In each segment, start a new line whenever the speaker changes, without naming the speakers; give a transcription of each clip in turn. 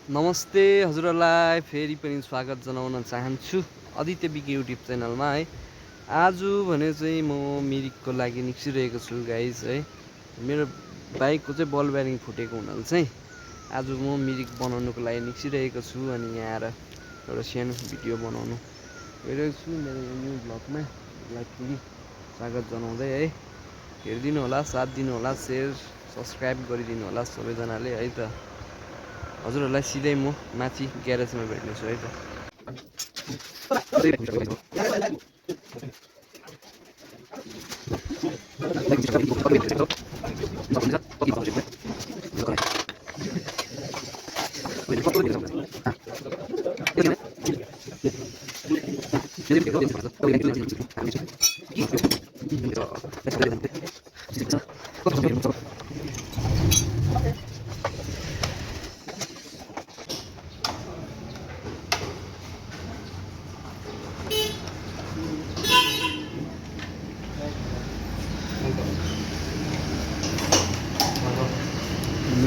नमस्ते हजुरहरूलाई फेरि पनि स्वागत जनाउन चाहन्छु आदित्य बिके युट्युब च्यानलमा है। आज भने चाहिँ म मिरिकको लागि निस्किरहेको छु गाइज है। मेरो बाइकको चाहिँ बल ब्यारिङ फुटेको हुनाले चाहिँ आज म मिरिक बनाउनुको लागि निस्किरहेको छु अनि यहाँ आएर एउटा सानो भिडियो बनाउनु गइरहेको छु मेरो न्यू ब्लगमा। फेरि स्वागत जनाउँदै है, हेरिदिनु होला, साथ दिनु होला, सेयर सब्सक्राइब गरिदिनु होला सबैजनाले है त। हजुरहरूलाई सिधै म माथि ग्यारेजमा भेट्नेछु है त।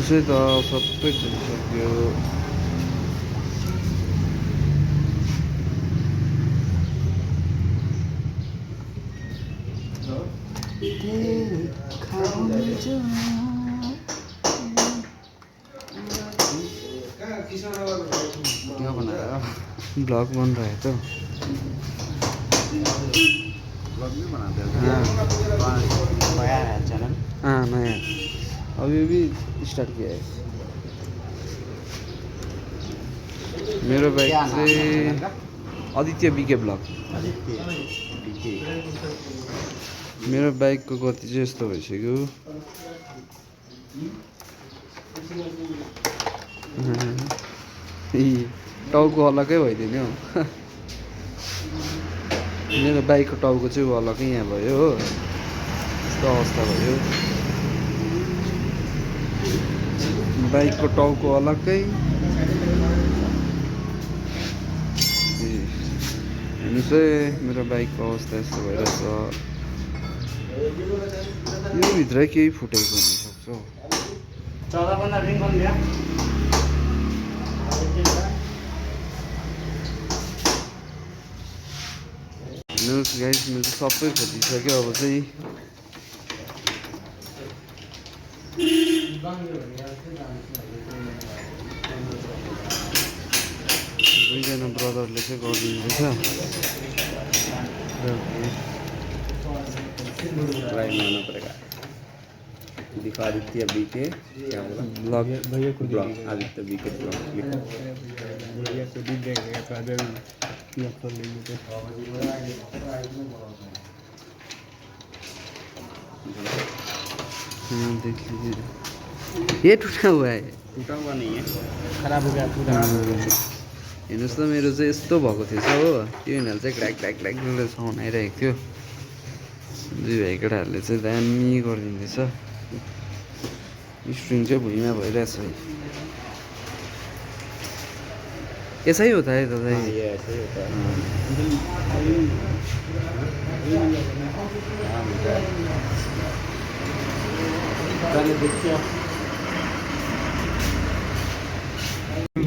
चाहिँ त सबै चलिसक्यो। ब्लॉग बन रहा है तो
ब्लॉग भी बनाते हैं। नया है चैनल।
हाँ नया अभी भी स्टार्ट किया है। मेरो बाइक चाहिँ आदित्य बिके ब्लग। मेरो बाइकको गति चाहिँ यस्तो भइसक्यो। टाउको अलग्गै भइदिने हो। मेरो बाइकको टाउको चाहिँ अलग्गै यहाँ भयो हो, यस्तो अवस्था भयो। बाइकको टाउको अलग्गै हेर्नु चाहिँ मेरो बाइकको अवस्था यस्तो भइरहेछ। यो भित्रै केही फुटेको हुनसक्छ। हेर्नुहोस् गाइस, मेरो सबै खोजिसक्यो। अब चाहिँ दुईजना ब्रदरले चाहिँ गरिदिँदैछ।
दिखा आदित्य बीके क्या बोला?
Blog
blog Aditya BK blog
देख लीजिए, ये टूटा हुआ है।
टूटा हुआ नहीं है, खराब हो गया पूरा।
हेर्नुहोस् त, मेरो चाहिँ यस्तो भएको थिएछ हो, त्यो हुनाले चाहिँ क्र्याक क्र्याक क्र्याक साउन्ड आइरहेको थियो। दुई भाइ केटाहरूले चाहिँ दामी गरिदिँदैछ। स्ट्रिङ चाहिँ भुइँमा भइरहेछ है। ऐसा ही होता है दादा?
ये ऐसे ही होता है।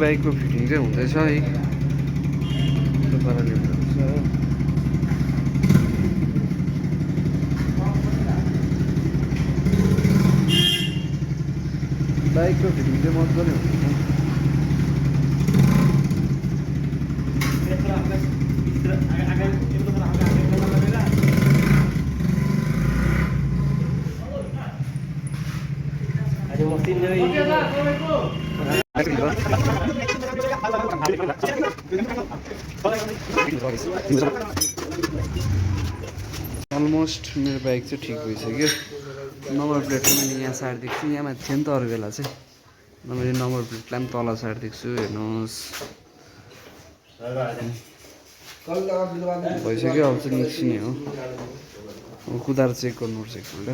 बाइकको फिटिङ चाहिँ हुँदैछ है, त्यो पाराले हुँदैछ हो। बाइकको फिटिङ चाहिँ मजाले हुँदैछ। अलमोस्ट मेरो बाइक चाहिँ ठिक भइसक्यो। नम्बर प्लेट मैले यहाँ सारिदिएको छु, यहाँ माथि थियो नि त अरू बेला चाहिँ। मैले नम्बर प्लेटलाई पनि तल सारिदिएको छु। हेर्नुहोस् भइसक्यो। अब चाहिँ निस्किने हो। अब कुदाएर चेक गर्नुपर्छ एकपल्ट।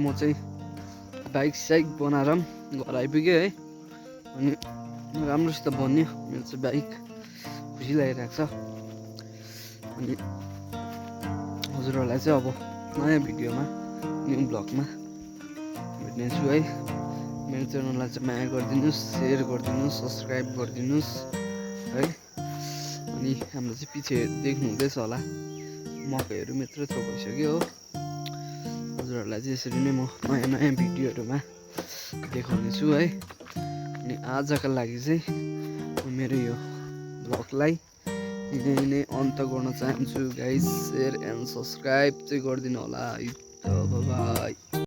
म चाहिँ बाइक साइक बनाएर घर आइपुगेँ है। अनि राम्रोसित बन्यो मेरो चाहिँ बाइक, खुसी लागिरहेको छ। अनि हजुरहरूलाई चाहिँ अब नयाँ भिडियोमा न्यू ब्लगमा भेट्नेछु है। मेरो च्यानललाई चाहिँ माया गरिदिनुहोस्, सेयर गरिदिनुहोस्, सब्सक्राइब गरिदिनुहोस् है। अनि हाम्रो चाहिँ पछि देख्नु हुँदैछ होला मकैहरू यत्रो भइसक्यो हो। हजुरहरूलाई चाहिँ यसरी नै म नयाँ नयाँ भिडियोहरूमा देखाउने छु है। अनि आजका लागि चाहिँ मेरो यो ब्लगलाई यही नै अन्त गर्न चाहन्छु गाइस। सेयर एन्ड सब्सक्राइब चाहिँ गरिदिनु होला है। बाई।